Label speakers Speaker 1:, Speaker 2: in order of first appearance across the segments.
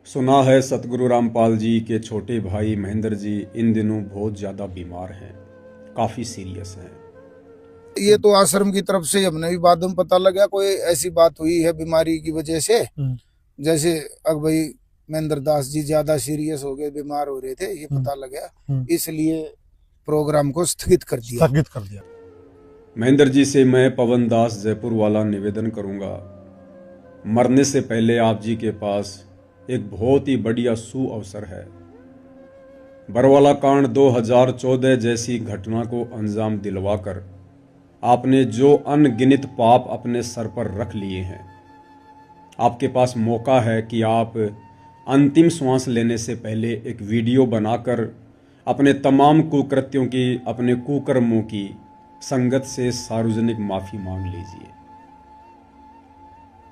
Speaker 1: सुना है सतगुरु रामपाल जी के छोटे भाई महेंद्र जी इन दिनों बहुत ज़्यादा बीमार हैं, काफ़ी सीरियस हैं।
Speaker 2: ये तो आश्रम की तरफ से हमने भी बाद में पता लगा कोई ऐसी बात हुई है बीमारी की वजह से। जैसे अब भाई महेंद्र दास जी ज्यादा सीरियस हो गए, बीमार हो रहे थे, ये पता लगा, इसलिए प्रोग्राम को स्थगित कर दिया।
Speaker 1: महेंद्र जी से मैं पवन दास जयपुर वाला निवेदन करूंगा, मरने से पहले आप जी के पास एक बहुत ही बढ़िया सुअवसर है। बरवाला कांड 2014 जैसी घटना को अंजाम दिलवाकर आपने जो अनगिनत पाप अपने सर पर रख लिए हैं, आपके पास मौका है कि आप अंतिम श्वास लेने से पहले एक वीडियो बनाकर अपने तमाम कुकृत्यों की, अपने कुकर्मों की संगत से सार्वजनिक माफी मांग लीजिए।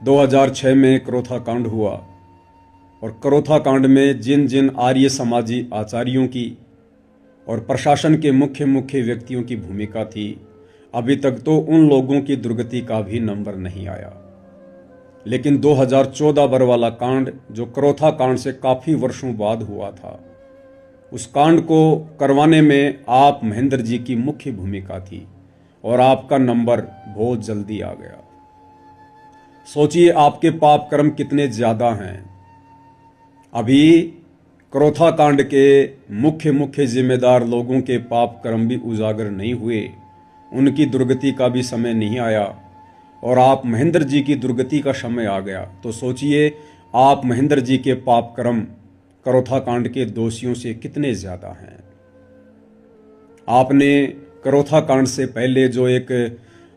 Speaker 1: 2006 में करोथा कांड हुआ और करोथा कांड में जिन जिन आर्य समाजी आचार्यों की और प्रशासन के मुख्य मुख्य व्यक्तियों की भूमिका थी, अभी तक तो उन लोगों की दुर्गति का भी नंबर नहीं आया। लेकिन 2014 बरवाला कांड, जो करोथा कांड से काफी वर्षों बाद हुआ था, उस कांड को करवाने में आप महेंद्र जी की मुख्य भूमिका थी और आपका नंबर बहुत जल्दी आ गया। सोचिए आपके पाप कर्म कितने ज्यादा हैं। अभी करोथा कांड के मुख्य मुख्य जिम्मेदार लोगों के पाप कर्म भी उजागर नहीं हुए, उनकी दुर्गति का भी समय नहीं आया और आप महेंद्र जी की दुर्गति का समय आ गया। तो सोचिए आप महेंद्र जी के पाप कर्म करोथा कांड के दोषियों से कितने ज्यादा हैं। आपने करोथा कांड से पहले जो एक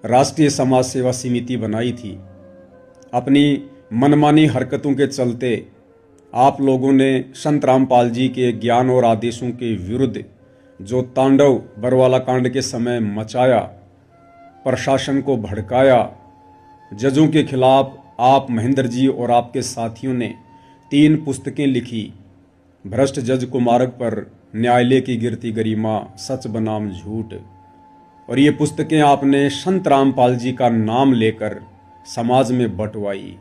Speaker 1: राष्ट्रीय समाज सेवा समिति बनाई थी, अपनी मनमानी हरकतों के चलते आप लोगों ने संत रामपाल जी के ज्ञान और आदेशों के विरुद्ध जो तांडव बरवाला कांड के समय मचाया, प्रशासन को भड़काया, जजों के खिलाफ आप महेंद्र जी और आपके साथियों ने 3 पुस्तकें लिखी। भ्रष्ट जज को मार्ग पर, न्यायालय की गिरती गरिमा, सच बनाम झूठ। और ये पुस्तकें आपने संत रामपाल जी का नाम लेकर समाज में बंटवाई,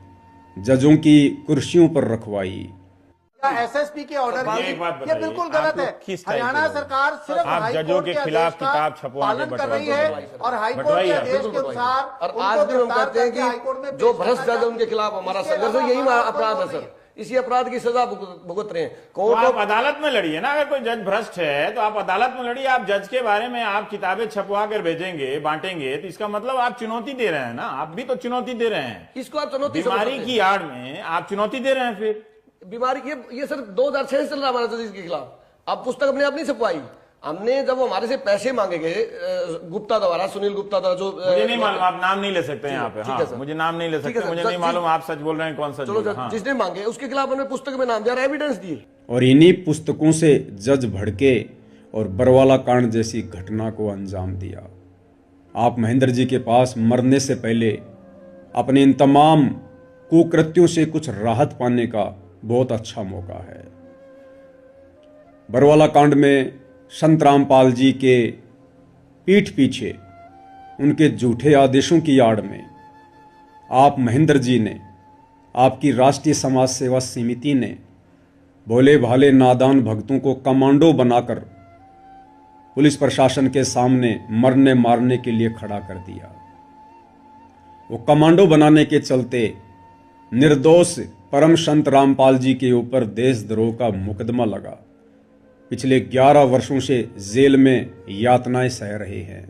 Speaker 1: जजों की कुर्सियों पर रखवाई।
Speaker 3: एसएसपी के ऑर्डर की ये बिल्कुल गलत है। हरियाणा सरकार सिर्फ
Speaker 4: आप जजों के खिलाफ किताब छपवा
Speaker 3: पालन कर रही है और हाईकोर्ट के आदेश के अनुसार,
Speaker 5: और आज भी हम कहते हैं कि जो भ्रष्ट जज उनके खिलाफ हमारा संघर्ष है, यही अपराध है सर, इसी अपराध की सजा भुगत रहे हैं। कोर्ट
Speaker 4: आप अदालत में लड़िए ना। अगर कोई जज भ्रष्ट है तो आप अदालत में लड़िए। आप जज के बारे में आप किताबें छपवा कर भेजेंगे, बांटेंगे, तो इसका मतलब आप चुनौती दे रहे हैं ना। आप भी तो चुनौती दे रहे हैं।
Speaker 5: इसको आप चुनौती,
Speaker 4: बीमारी की आड़ में आप चुनौती दे रहे हैं। फिर
Speaker 5: बीमारी ये सर 2006 से चल रहा हमारा जज के खिलाफ। आप पुस्तक अपने आप नहीं छपवाई, हमने जब हमारे से पैसे मांगे गए गुप्ता द्वारा, सुनील गुप्ता द्वारा, जो
Speaker 4: मुझे नहीं मालूम, आप नाम नहीं ले सकते यहाँ पे। हाँ, मुझे नाम नहीं ले सकते, मुझे नहीं मालूम आप सच बोल रहे हैं कौन सा।
Speaker 5: चलो जिसने मांगे उसके खिलाफ हमने पुस्तक में नाम दिया, एविडेंस दिए।
Speaker 1: और इन्हीं पुस्तकों से जज भड़के और बरवाला कांड जैसी घटना को अंजाम दिया। आप महेंद्र जी के पास मरने से पहले अपने इन तमाम कुकृत्यों से कुछ राहत पाने का बहुत अच्छा मौका है। बरवाला कांड में संत रामपाल जी के पीठ पीछे, उनके झूठे आदेशों की आड़ में आप महेंद्र जी ने, आपकी राष्ट्रीय समाज सेवा समिति ने भोले भाले नादान भक्तों को कमांडो बनाकर पुलिस प्रशासन के सामने मरने मारने के लिए खड़ा कर दिया। वो कमांडो बनाने के चलते निर्दोष परम संत रामपाल जी के ऊपर देशद्रोह का मुकदमा लगा। पिछले 11 वर्षों से जेल में यातनाएं सह रहे हैं।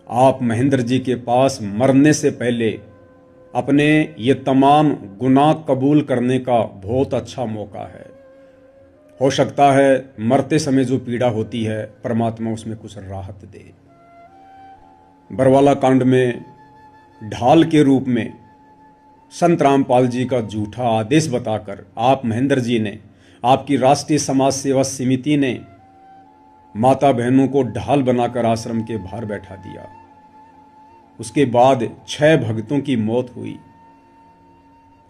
Speaker 1: आप महेंद्र जी के पास मरने से पहले अपने ये तमाम गुनाह कबूल करने का बहुत अच्छा मौका है। हो सकता है मरते समय जो पीड़ा होती है, परमात्मा उसमें कुछ राहत दे। बरवाला कांड में ढाल के रूप में संत रामपाल जी का झूठा आदेश बताकर आप महेंद्र जी ने, आपकी राष्ट्रीय समाज सेवा समिति ने माता बहनों को ढाल बनाकर आश्रम के बाहर बैठा दिया। उसके बाद 6 भक्तों की मौत हुई।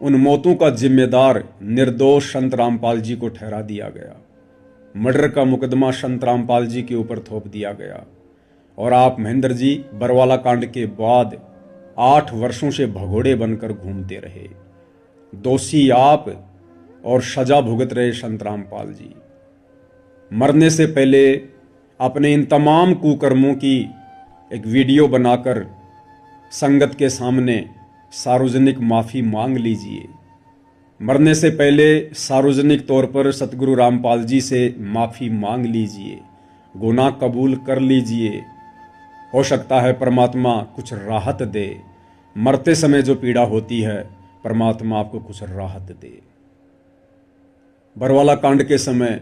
Speaker 1: उन मौतों का जिम्मेदार निर्दोष संत रामपाल जी को ठहरा दिया गया। मर्डर का मुकदमा संत रामपाल जी के ऊपर थोप दिया गया और आप महेंद्र जी बरवाला कांड के बाद 8 वर्षों से भगोड़े बनकर घूमते रहे। दोषी आप और सजा भुगत रहे संत रामपाल जी। मरने से पहले अपने इन तमाम कुकर्मों की एक वीडियो बनाकर संगत के सामने सार्वजनिक माफ़ी मांग लीजिए। मरने से पहले सार्वजनिक तौर पर सतगुरु रामपाल जी से माफ़ी मांग लीजिए, गुनाह कबूल कर लीजिए। हो सकता है परमात्मा कुछ राहत दे। मरते समय जो पीड़ा होती है परमात्मा आपको कुछ राहत दे। बरवाला कांड के समय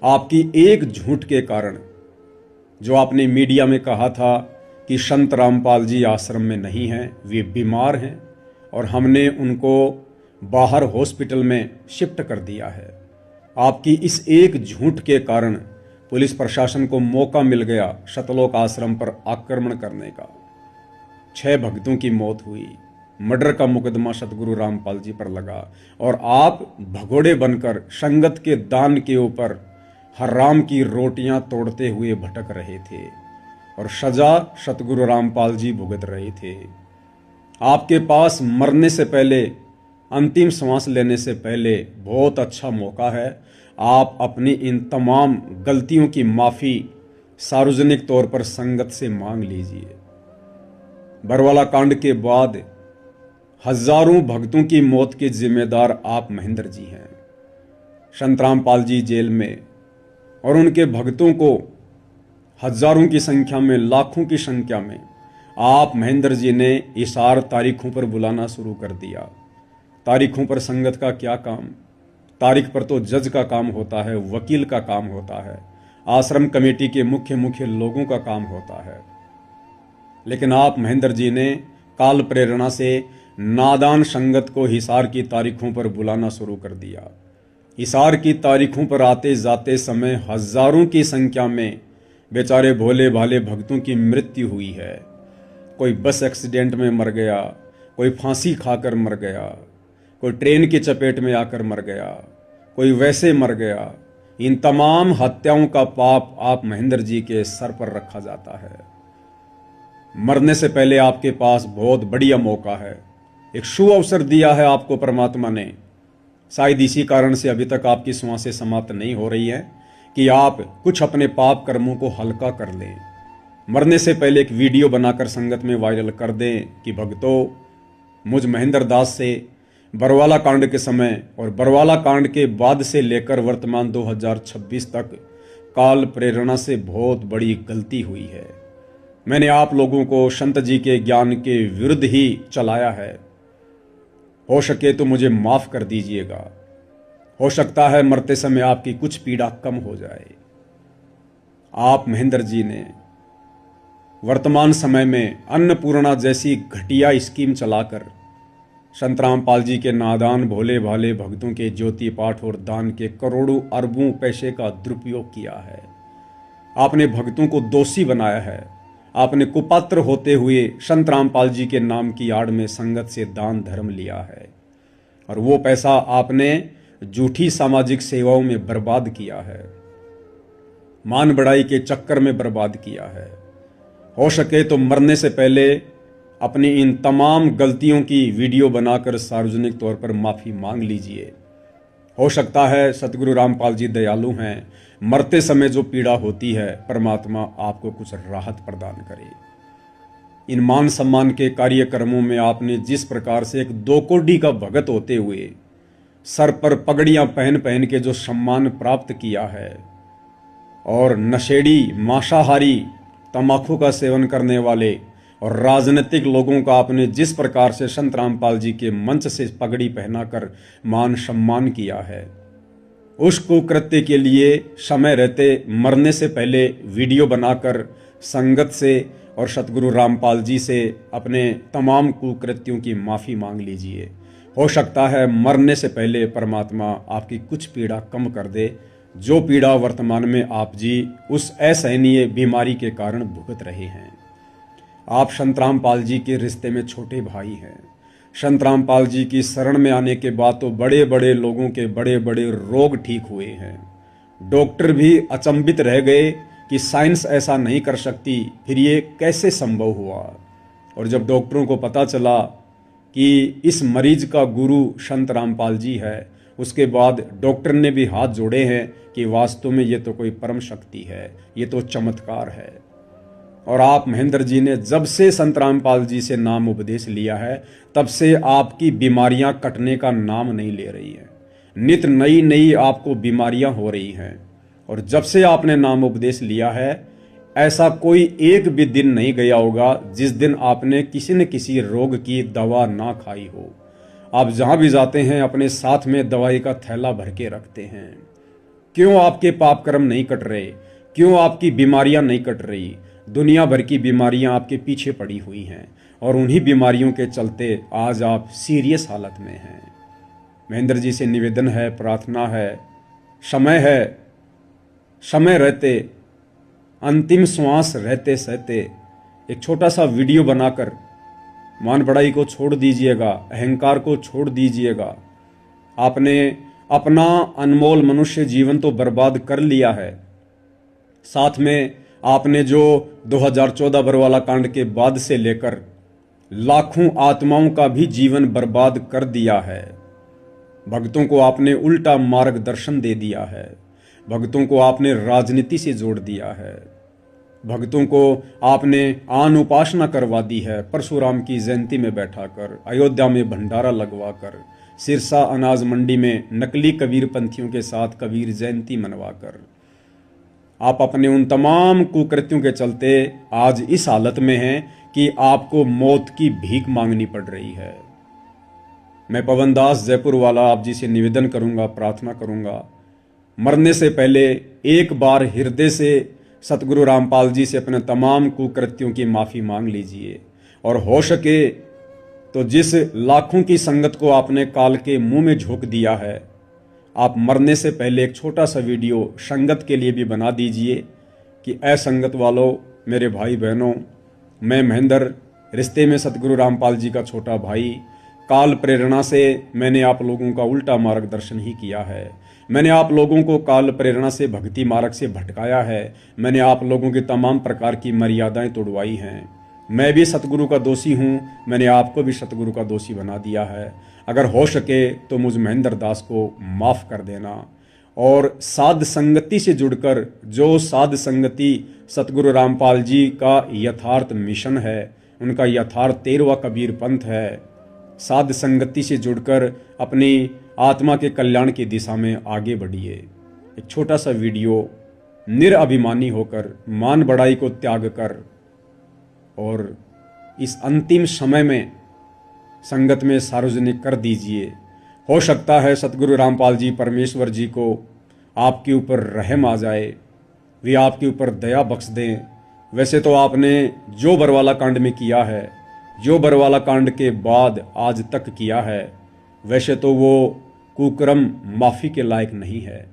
Speaker 1: आपकी एक झूठ के कारण, जो आपने मीडिया में कहा था कि संत रामपाल जी आश्रम में नहीं हैं, वे बीमार हैं और हमने उनको बाहर हॉस्पिटल में शिफ्ट कर दिया है, आपकी इस एक झूठ के कारण पुलिस प्रशासन को मौका मिल गया सतलोक आश्रम पर आक्रमण करने का। 6 भक्तों की मौत हुई, मर्डर का मुकदमा सतगुरु रामपाल जी पर लगा और आप भगोड़े बनकर संगत के दान के ऊपर हराम की रोटियां तोड़ते हुए भटक रहे थे और सजा सतगुरु रामपाल जी भुगत रहे थे। आपके पास मरने से पहले, अंतिम सांस लेने से पहले बहुत अच्छा मौका है। आप अपनी इन तमाम गलतियों की माफ़ी सार्वजनिक तौर पर संगत से मांग लीजिए। बरवाला कांड के बाद हजारों भक्तों की मौत के जिम्मेदार आप महेंद्र जी हैं। संत रामपाल जी जेल में और उनके भक्तों को हजारों की संख्या में, लाखों की संख्या में आप महेंद्र जी ने इशार तारीखों पर बुलाना शुरू कर दिया। तारीखों पर संगत का क्या काम? तारीख पर तो जज का काम होता है, वकील का काम होता है, आश्रम कमेटी के मुख्य लोगों का काम होता है। लेकिन आप महेंद्र जी ने काल प्रेरणा से नादान संगत को हिसार की तारीखों पर बुलाना शुरू कर दिया। हिसार की तारीखों पर आते जाते समय हजारों की संख्या में बेचारे भोले भाले भक्तों की मृत्यु हुई है। कोई बस एक्सीडेंट में मर गया, कोई फांसी खाकर मर गया, कोई ट्रेन की चपेट में आकर मर गया, कोई वैसे मर गया। इन तमाम हत्याओं का पाप आप महेंद्र जी के सर पर रखा जाता है। मरने से पहले आपके पास बहुत बढ़िया मौका है, एक शुभ अवसर दिया है आपको परमात्मा ने। शायद इसी कारण से अभी तक आपकी सांसें समाप्त नहीं हो रही है कि आप कुछ अपने पाप कर्मों को हल्का कर लें। मरने से पहले एक वीडियो बनाकर संगत में वायरल कर दें कि भक्तों, मुझ महेंद्र दास से बरवाला कांड के समय और बरवाला कांड के बाद से लेकर वर्तमान 2026 तक काल प्रेरणा से बहुत बड़ी गलती हुई है। मैंने आप लोगों को संत जी के ज्ञान के विरुद्ध ही चलाया है। हो सके तो मुझे माफ कर दीजिएगा। हो सकता है मरते समय आपकी कुछ पीड़ा कम हो जाए। आप महेंद्र जी ने वर्तमान समय में अन्नपूर्णा जैसी घटिया स्कीम चलाकर संत रामपाल जी के नादान भोले भाले भक्तों के ज्योति पाठ और दान के करोड़ों अरबों पैसे का दुरुपयोग किया है। आपने भक्तों को दोषी बनाया है। आपने कुपात्र होते हुए संत रामपाल जी के नाम की आड़ में संगत से दान धर्म लिया है और वो पैसा आपने झूठी सामाजिक सेवाओं में बर्बाद किया है, मान बढ़ाई के चक्कर में बर्बाद किया है। हो सके तो मरने से पहले अपनी इन तमाम गलतियों की वीडियो बनाकर सार्वजनिक तौर पर माफ़ी मांग लीजिए। हो सकता है सतगुरु रामपाल जी दयालु हैं, मरते समय जो पीड़ा होती है परमात्मा आपको कुछ राहत प्रदान करे। इन मान सम्मान के कार्यक्रमों में आपने जिस प्रकार से एक 2 कोड़ी का भगत होते हुए सर पर पगड़ियां पहन पहन के जो सम्मान प्राप्त किया है और नशेड़ी, मांसाहारी, तंबाकू का सेवन करने वाले और राजनीतिक लोगों का आपने जिस प्रकार से संत रामपाल जी के मंच से पगड़ी पहनाकर मान सम्मान किया है, उस कुकृत्य के लिए समय रहते मरने से पहले वीडियो बनाकर संगत से और सतगुरु रामपाल जी से अपने तमाम कुकृत्यों की माफ़ी मांग लीजिए। हो सकता है मरने से पहले परमात्मा आपकी कुछ पीड़ा कम कर दे, जो पीड़ा वर्तमान में आप जी उस असहनीय बीमारी के कारण भुगत रहे हैं। आप संत रामपाल जी के रिश्ते में छोटे भाई हैं। संत रामपाल जी की शरण में आने के बाद तो बड़े बड़े लोगों के बड़े बड़े रोग ठीक हुए हैं। डॉक्टर भी अचंभित रह गए कि साइंस ऐसा नहीं कर सकती, फिर ये कैसे संभव हुआ। और जब डॉक्टरों को पता चला कि इस मरीज का गुरु संत रामपाल जी है, उसके बाद डॉक्टर ने भी हाथ जोड़े हैं कि वास्तव में ये तो कोई परम शक्ति है, ये तो चमत्कार है। और आप महेंद्र जी ने जब से संत रामपाल जी से नाम उपदेश लिया है तब से आपकी बीमारियां कटने का नाम नहीं ले रही हैं। नित नई नई आपको बीमारियां हो रही हैं। और जब से आपने नाम उपदेश लिया है ऐसा कोई एक भी दिन नहीं गया होगा जिस दिन आपने किसी न किसी रोग की दवा ना खाई हो। आप जहां भी जाते हैं अपने साथ में दवाई का थैला भर के रखते हैं। क्यों आपके पाप कर्म नहीं कट रहे? क्यों आपकी बीमारियां नहीं कट रही? दुनिया भर की बीमारियां आपके पीछे पड़ी हुई हैं और उन्हीं बीमारियों के चलते आज आप सीरियस हालत में हैं। महेंद्र जी से निवेदन है, प्रार्थना है, समय रहते, अंतिम श्वास रहते सहते एक छोटा सा वीडियो बनाकर मान बढ़ाई को छोड़ दीजिएगा, अहंकार को छोड़ दीजिएगा। आपने अपना अनमोल मनुष्य जीवन तो बर्बाद कर लिया है, साथ में आपने जो 2014 बरवाला कांड के बाद से लेकर लाखों आत्माओं का भी जीवन बर्बाद कर दिया है। भक्तों को आपने उल्टा मार्गदर्शन दे दिया है। भक्तों को आपने राजनीति से जोड़ दिया है। भक्तों को आपने आन उपासना करवा दी है। परशुराम की जयंती में बैठाकर, अयोध्या में भंडारा लगवाकर, सिरसा अनाज मंडी में नकली कबीर पंथियों के साथ कबीर जयंती मनवाकर आप अपने उन तमाम कुकृत्यों के चलते आज इस हालत में हैं कि आपको मौत की भीख मांगनी पड़ रही है। मैं पवन दास जयपुर वाला आप जी से निवेदन करूंगा, प्रार्थना करूंगा, मरने से पहले एक बार हृदय से सतगुरु रामपाल जी से अपने तमाम कुकृत्यों की माफ़ी मांग लीजिए। और हो सके तो जिस लाखों की संगत को आपने काल के मुंह में झोंक दिया है, आप मरने से पहले एक छोटा सा वीडियो संगत के लिए भी बना दीजिए कि ऐ संगत वालों, मेरे भाई बहनों, मैं महेंद्र, रिश्ते में सतगुरु रामपाल जी का छोटा भाई, काल प्रेरणा से मैंने आप लोगों का उल्टा मार्गदर्शन ही किया है। मैंने आप लोगों को काल प्रेरणा से भक्ति मार्ग से भटकाया है। मैंने आप लोगों की तमाम प्रकार की मर्यादाएं तोड़वाई हैं। मैं भी सतगुरु का दोषी हूं, मैंने आपको भी सतगुरु का दोषी बना दिया है। अगर हो सके तो मुझ महेंद्र दास को माफ़ कर देना। और साध संगति से जुड़कर, जो साध संगति सतगुरु रामपाल जी का यथार्थ मिशन है, उनका यथार्थ 13वां कबीर पंथ है, साध संगति से जुड़कर अपनी आत्मा के कल्याण की दिशा में आगे बढ़िए। एक छोटा सा वीडियो निरअभिमानी होकर, मान बढ़ाई को त्याग कर और इस अंतिम समय में संगत में सार्वजनिक कर दीजिए। हो सकता है सतगुरु रामपाल जी परमेश्वर जी को आपके ऊपर रहम आ जाए, वे आपके ऊपर दया बख्श दें। वैसे तो आपने जो बरवाला कांड में किया है, जो बरवाला कांड के बाद आज तक किया है, वैसे तो वो कुकर्म माफ़ी के लायक नहीं है।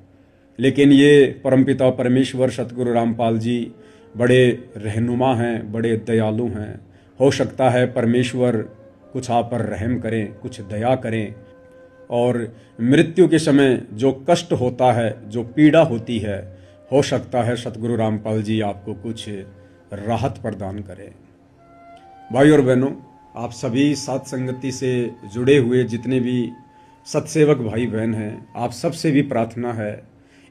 Speaker 1: लेकिन ये परमपिता परमेश्वर सतगुरु रामपाल जी बड़े रहनुमा हैं, बड़े दयालु हैं। हो सकता है परमेश्वर कुछ आप पर रहम करें, कुछ दया करें और मृत्यु के समय जो कष्ट होता है, जो पीड़ा होती है, हो सकता है सतगुरु रामपाल जी आपको कुछ राहत प्रदान करें। भाई और बहनों, आप सभी साथ संगति से जुड़े हुए जितने भी सत्सेवक भाई बहन हैं, आप सबसे भी प्रार्थना है,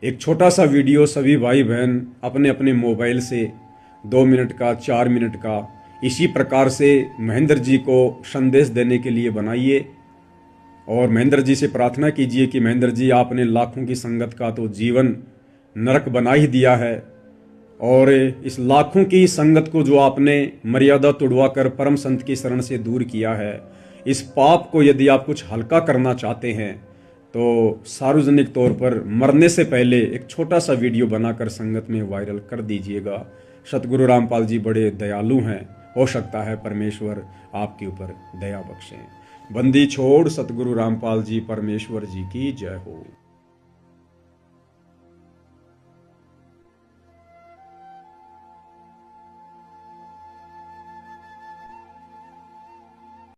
Speaker 1: एक छोटा सा वीडियो सभी भाई बहन अपने अपने मोबाइल से 2 मिनट का, 4 मिनट का इसी प्रकार से महेंद्र जी को संदेश देने के लिए बनाइए और महेंद्र जी से प्रार्थना कीजिए कि महेंद्र जी, आपने लाखों की संगत का तो जीवन नरक बना ही दिया है और इस लाखों की संगत को जो आपने मर्यादा तोड़वा कर परम संत की शरण से दूर किया है, इस पाप को यदि आप कुछ हल्का करना चाहते हैं तो सार्वजनिक तौर पर मरने से पहले एक छोटा सा वीडियो बनाकर संगत में वायरल कर दीजिएगा। सतगुरु रामपाल जी बड़े दयालु हैं, हो सकता है परमेश्वर आपके ऊपर दया बख्शें। बंदी छोड़ सतगुरु रामपाल जी परमेश्वर जी की जय हो।